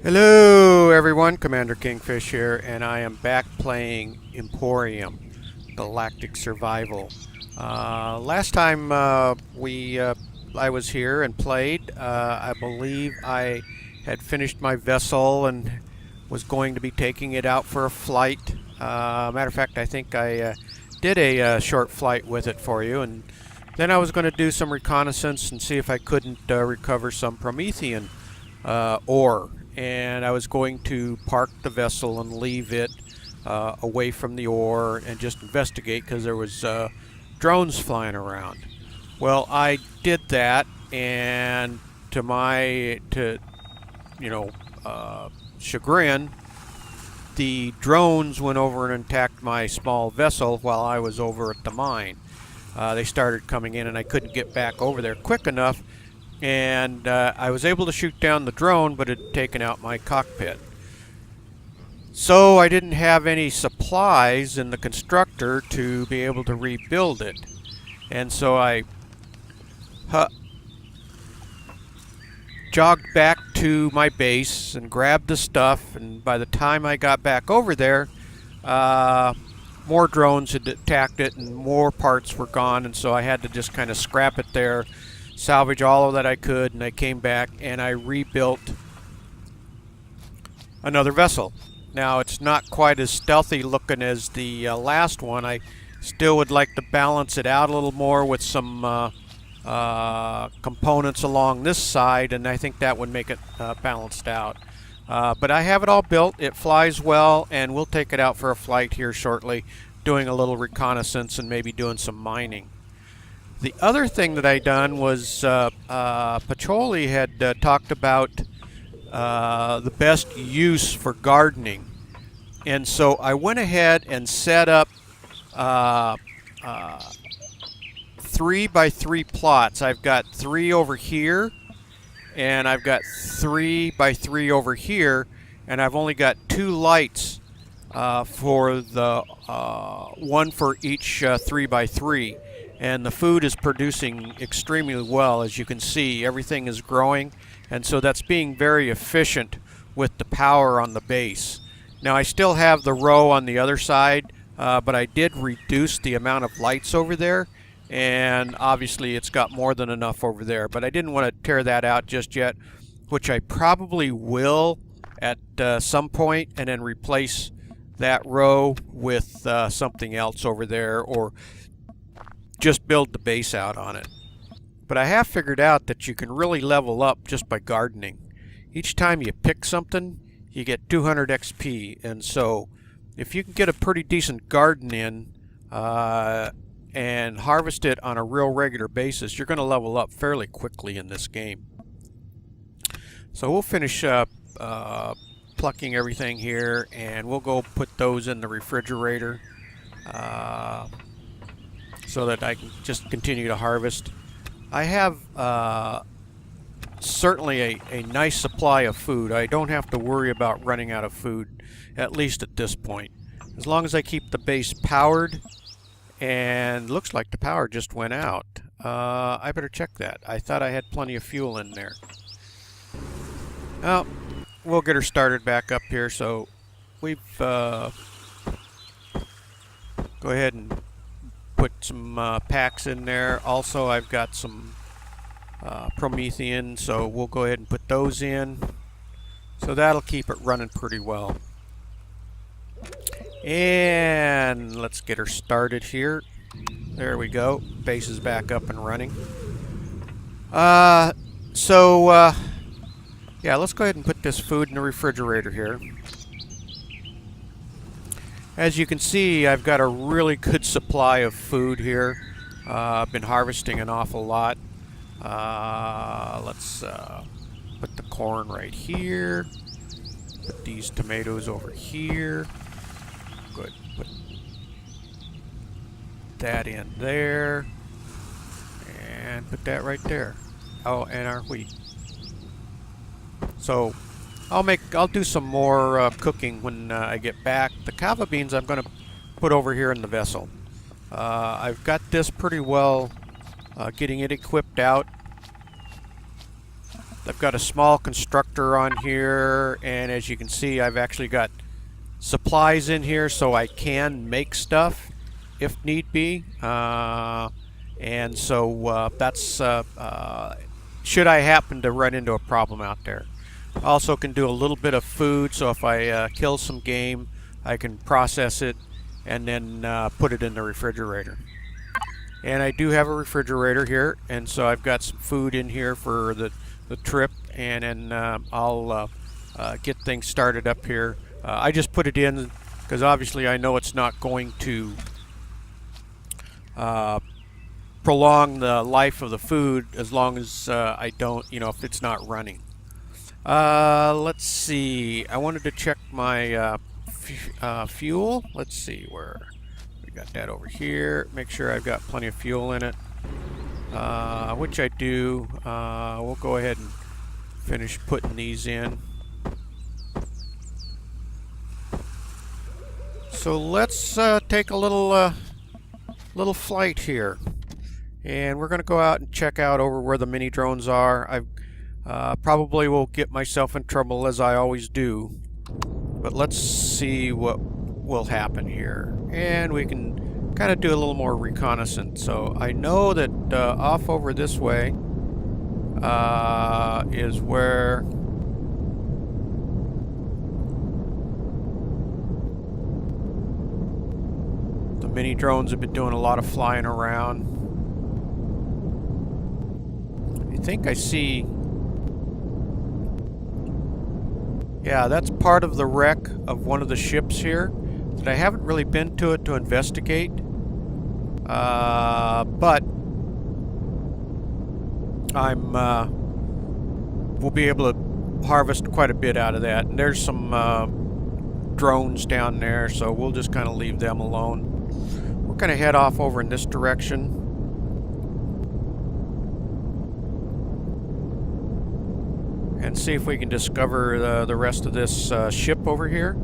Hello everyone, Commander Kingfish here, and I am back playing Empyrion Galactic Survival. Last time I was here and played, I believe I had finished my vessel and was going to be taking it out for a flight. Matter of fact, I think I did a short flight with it for you, and then I was going to do some reconnaissance and see if I couldn't recover some Promethean ore. And I was going to park the vessel and leave it away from the ore and just investigate because there was drones flying around. Well, I did that, and to my chagrin, the drones went over and attacked my small vessel while I was over at the mine. They started coming in, and I couldn't get back over there quick enough. And I was able to shoot down the drone, but it had taken out my cockpit. So I didn't have any supplies in the constructor to be able to rebuild it. And so I jogged back to my base and grabbed the stuff, and by the time I got back over there, more drones had attacked it and more parts were gone, and so I had to just kind of scrap it there, salvage all of that I could, and I came back and I rebuilt another vessel. Now, it's not quite as stealthy looking as the last one. I still would like to balance it out a little more with some components along this side, and I think that would make it balanced out. But I have it all built. It flies well, and we'll take it out for a flight here shortly, doing a little reconnaissance and maybe doing some mining. The other thing that I done was Pacholi had talked about the best use for gardening, and so I went ahead and set up 3x3 plots. I've got 3 over here, and I've got 3x3 over here, and I've only got 2 lights for the one for each 3x3. And the food is producing extremely well. As you can see, everything is growing, and so that's being very efficient with the power on the base. Now, I still have the row on the other side, but I did reduce the amount of lights over there, and obviously it's got more than enough over there. But I didn't want to tear that out just yet, which I probably will at some point, and then replace that row with something else over there, or just build the base out on it. But I have figured out that you can really level up just by gardening. Each time you pick something, you get 200 XP, and so if you can get a pretty decent garden in and harvest it on a real regular basis, you're going to level up fairly quickly in this game. So we'll finish up plucking everything here, and we'll go put those in the refrigerator so that I can just continue to harvest. I have certainly a nice supply of food. I don't have to worry about running out of food, at least at this point. As long as I keep the base powered, and looks like the power just went out. I better check that. I thought I had plenty of fuel in there. Well, we'll get her started back up here. So we've go ahead and put some packs in there. Also, I've got some Promethean, so we'll go ahead and put those in. So that'll keep it running pretty well. And let's get her started here. There we go. Base is back up and running. Yeah, let's go ahead and put this food in the refrigerator here. As you can see, I've got a really good supply of food here. I've been harvesting an awful lot. Let's put the corn right here. Put these tomatoes over here. Good. Put that in there. And put that right there. Oh, and our wheat. So I'll do some more cooking when I get back. The kava beans I'm going to put over here in the vessel. I've got this pretty well getting it equipped out. I've got a small constructor on here, and as you can see, I've actually got supplies in here so I can make stuff if need be. And so that's should I happen to run into a problem out there. Also can do a little bit of food, so if I kill some game, I can process it and then put it in the refrigerator. And I do have a refrigerator here, and so I've got some food in here for the trip, and then I'll get things started up here. I just put it in because obviously I know it's not going to prolong the life of the food as long as I don't, if it's not running. Let's see. I wanted to check my fuel. Let's see where we got that over here. Make sure I've got plenty of fuel in it, which I do. We'll go ahead and finish putting these in. So let's take a little flight here, and we're going to go out and check out over where the mini drones are. I probably will get myself in trouble as I always do, but let's see what will happen here, and we can kind of do a little more reconnaissance. So I know that off over this way is where the mini drones have been doing a lot of flying around. I think I see. Yeah, that's part of the wreck of one of the ships here that I haven't really been to it to investigate. But we'll be able to harvest quite a bit out of that. And there's some drones down there, so we'll just kind of leave them alone. We're going to head off over in this direction. And see if we can discover the rest of this ship over here.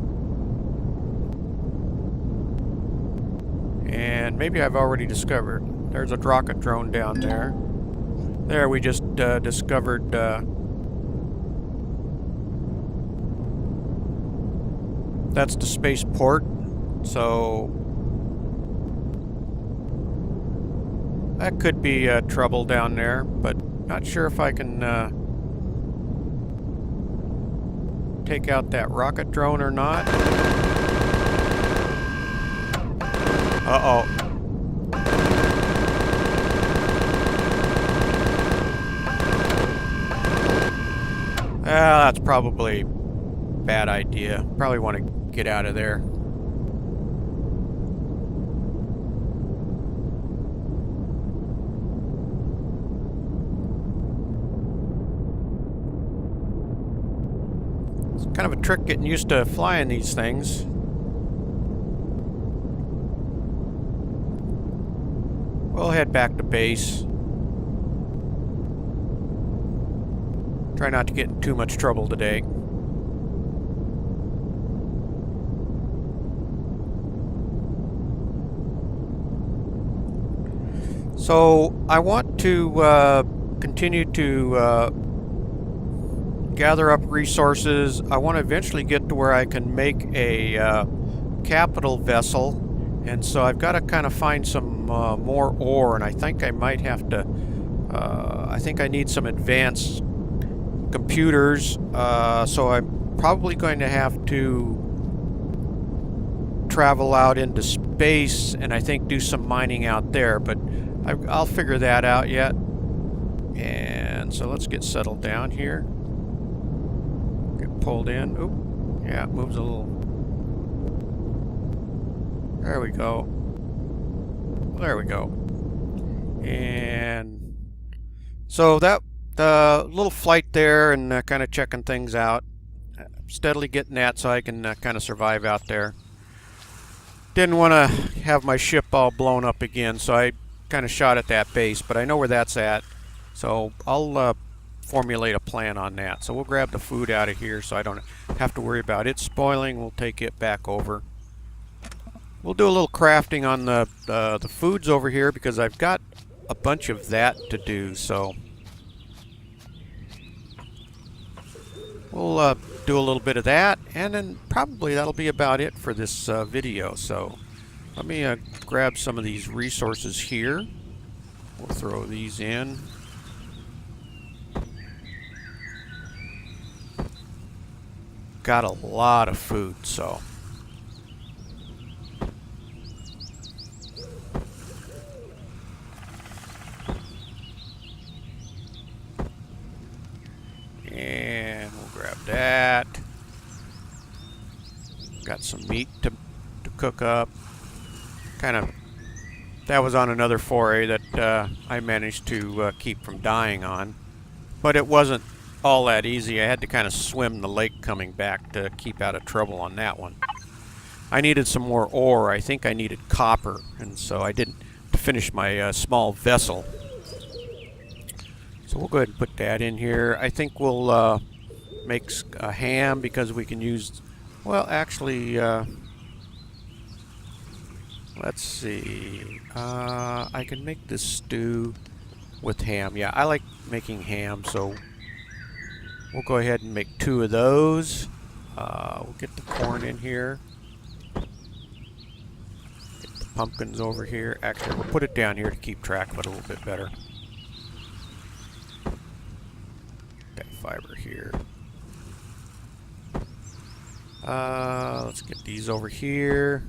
And maybe I've already discovered. There's a rocket drone down there. There, we just discovered that's the spaceport. So that could be trouble down there, but not sure if I can take out that rocket drone or not. Uh-oh. That's probably a bad idea. Probably want to get out of there. Kind of a trick getting used to flying these things. We'll head back to base. Try not to get in too much trouble today. So I want to continue to gather up resources. I want to eventually get to where I can make a capital vessel, and so I've got to kind of find some more ore, and I think I might have to I think I need some advanced computers, so I'm probably going to have to travel out into space and I think do some mining out there, but I'll figure that out yet. And so let's get settled down here. Get pulled in. Oop. Yeah, it moves a little. There we go. There we go. And so that the little flight there and kind of checking things out. Steadily getting that so I can kind of survive out there. Didn't want to have my ship all blown up again, so I kind of shot at that base, but I know where that's at. So I'll formulate a plan on that. So we'll grab the food out of here so I don't have to worry about it spoiling. We'll take it back over. We'll do a little crafting on the foods over here because I've got a bunch of that to do. So we'll do a little bit of that, and then probably that'll be about it for this video. So let me grab some of these resources here. We'll throw these in. Got a lot of food, so and we'll grab that. Got some meat to cook up. That was on another foray that I managed to keep from dying on, but it wasn't all that easy. I had to kind of swim the lake coming back to keep out of trouble on that one. I needed some more ore. I think I needed copper, and so I didn't to finish my small vessel. So we'll go ahead and put that in here. I think we'll make a ham because we can use, well, actually, let's see. I can make this stew with ham. Yeah, I like making ham, so we'll go ahead and make 2 of those. We'll get the corn in here. Get the pumpkins over here. Actually, we'll put it down here to keep track of it a little bit better. That fiber here. Let's get these over here.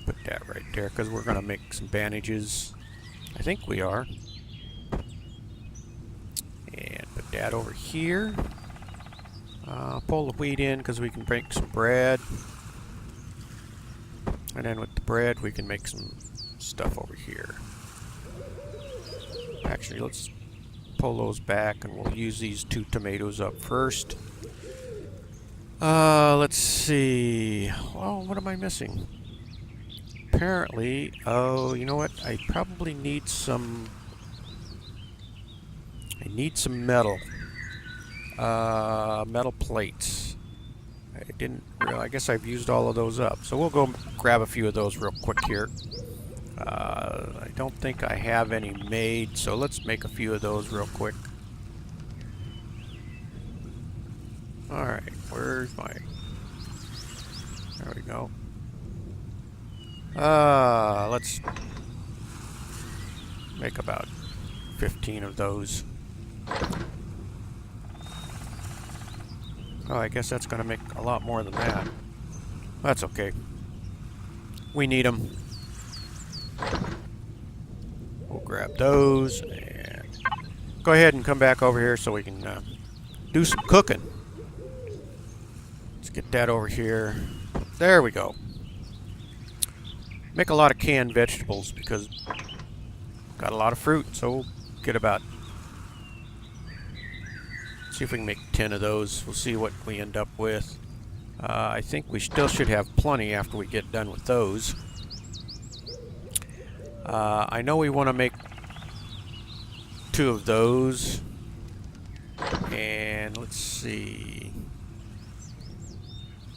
Put that right there because we're going to make some bandages. I think we are. And put that over here. Pull the wheat in because we can make some bread. And then with the bread we can make some stuff over here. Actually, let's pull those back and we'll use these 2 tomatoes up first. Let's see. Oh, what am I missing? Apparently, oh, you know what? I probably need some... I need some metal. Metal plates. I didn't really, I guess I've used all of those up. So we'll go grab a few of those real quick here. I don't think I have any made, so let's make a few of those real quick. Alright, where's my... There we go. Let's make about 15 of those. Oh, I guess that's going to make a lot more than that. That's okay. We need them. We'll grab those and go ahead and come back over here so we can do some cooking. Let's get that over here. There we go. Make a lot of canned vegetables because got a lot of fruit, so we'll get about... See if we can make 10 of those. We'll see what we end up with. I think we still should have plenty after we get done with those. I know we want to make 2 of those. And let's see.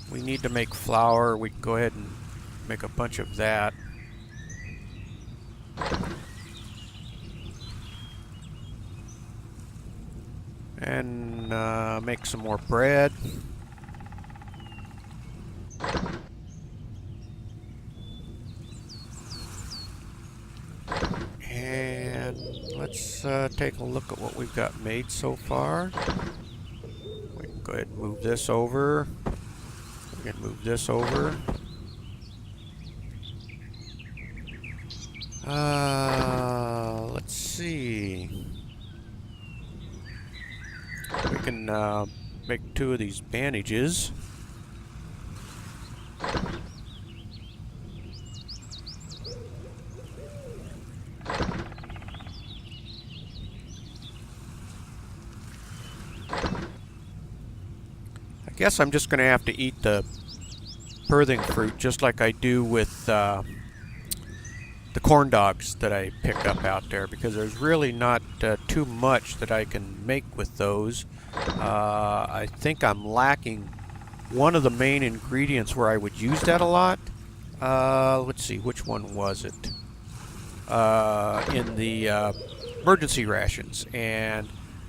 We need to make flour. We can go ahead and make a bunch of that. And make some more bread. And let's take a look at what we've got made so far. We can go ahead and move this over. We can move this over. Let's see. We can make 2 of these bandages. I guess I'm just going to have to eat the birthing fruit just like I do with the corn dogs that I pick up out there, because there's really not too much that I can make with those. I think I'm lacking one of the main ingredients where I would use that a lot. Let's see, which one was it? In the emergency rations, and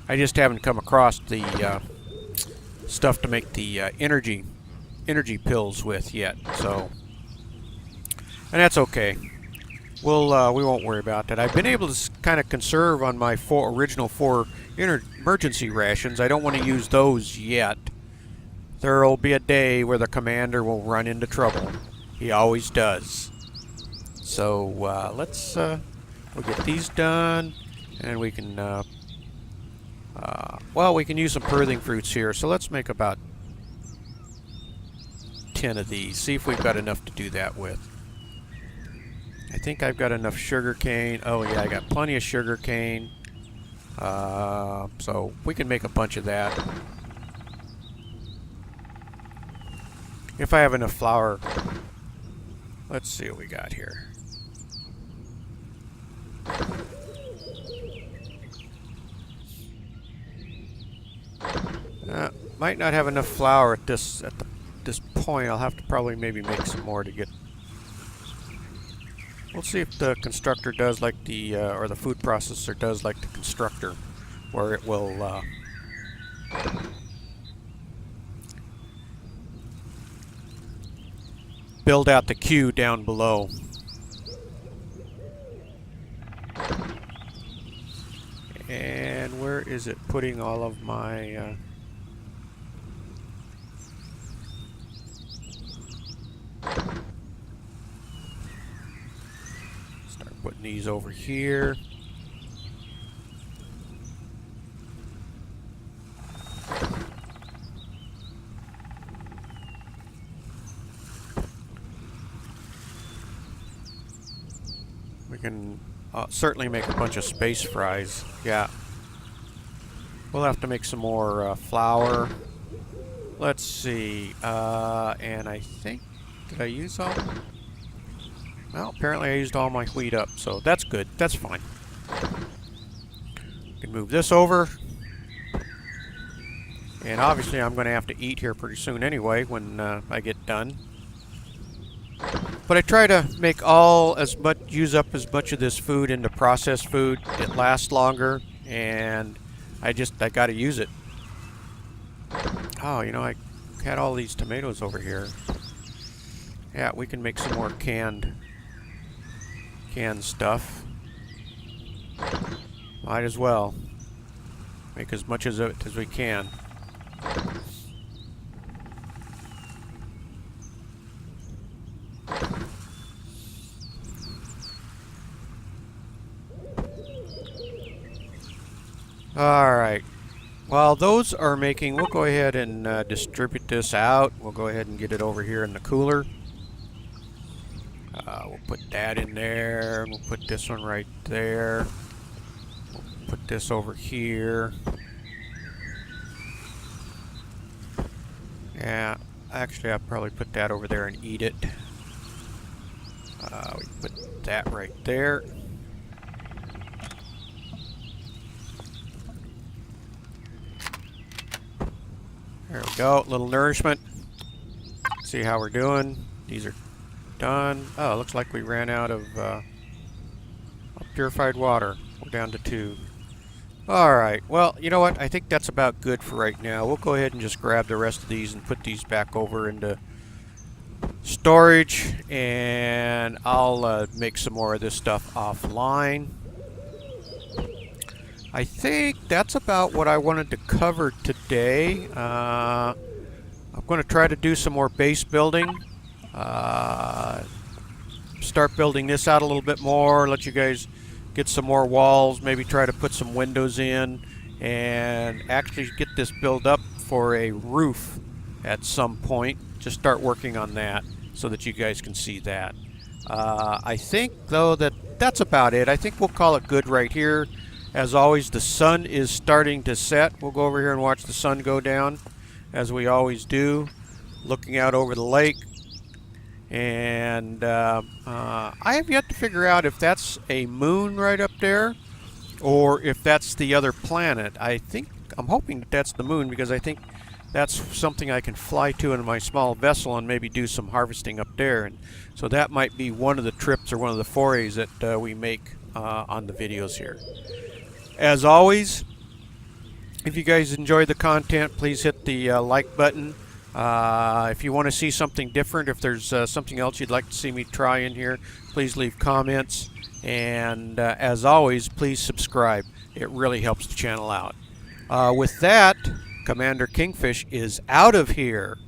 I just haven't come across the stuff to make the energy pills with yet. So, and that's okay. We won't worry about that. I've been able to kind of conserve on my original four emergency rations. I don't want to use those yet. There'll be a day where the commander will run into trouble. He always does. So let's we'll get these done, and we can well, we can use some purthing fruits here. So let's make about 10 of these. See if we've got enough to do that with. I think I've got enough sugar cane. Oh yeah, I got plenty of sugar cane. So we can make a bunch of that. If I have enough flour. Let's see what we got here. Might not have enough flour at this point. I'll have to probably maybe make some more to get. We'll see if the constructor does like the or the food processor does like the constructor, where it will build out the queue down below. And where is it putting all of my start putting these over here. We can certainly make a bunch of space fries. Yeah. We'll have to make some more flour. Let's see. And I think... Did I use all? Well, apparently I used all my wheat up, so that's good. That's fine. We can move this over. And obviously I'm going to have to eat here pretty soon anyway when I get done. But I try to make use up as much of this food into processed food. It lasts longer, and I got to use it. Oh, you know, I had all these tomatoes over here. Yeah, we can make some more canned stuff. Might as well make as much of it as we can. Alright, while those are making, we'll go ahead and distribute this out. We'll go ahead and get it over here in the cooler. We'll put that in there. We'll put this one right there. We'll put this over here. Yeah, actually I'll probably put that over there and eat it. We put that right there. There we go, little nourishment. See how we're doing. These are done. Oh, looks like we ran out of purified water. We're down to 2. Alright, well, you know what? I think that's about good for right now. We'll go ahead and just grab the rest of these and put these back over into storage. And I'll make some more of this stuff offline. I think that's about what I wanted to cover today. I'm going to try to do some more base building. Start building this out a little bit more. Let you guys get some more walls. Maybe try to put some windows in. And actually get this built up for a roof at some point. Just start working on that so that you guys can see that. I think, though, that's about it. I think we'll call it good right here. As always, the sun is starting to set. We'll go over here and watch the sun go down, as we always do, looking out over the lake. And I have yet to figure out if that's a moon right up there, or if that's the other planet. I'm hoping that that's the moon, because I think that's something I can fly to in my small vessel and maybe do some harvesting up there. And so that might be one of the trips or one of the forays that we make on the videos here. As always, If you guys enjoy the content, please hit the like button. If you want to see something different, if there's something else you'd like to see me try in here, please leave comments. And as always, please subscribe. It really helps the channel out. With that, Commander Kingfish is out of here.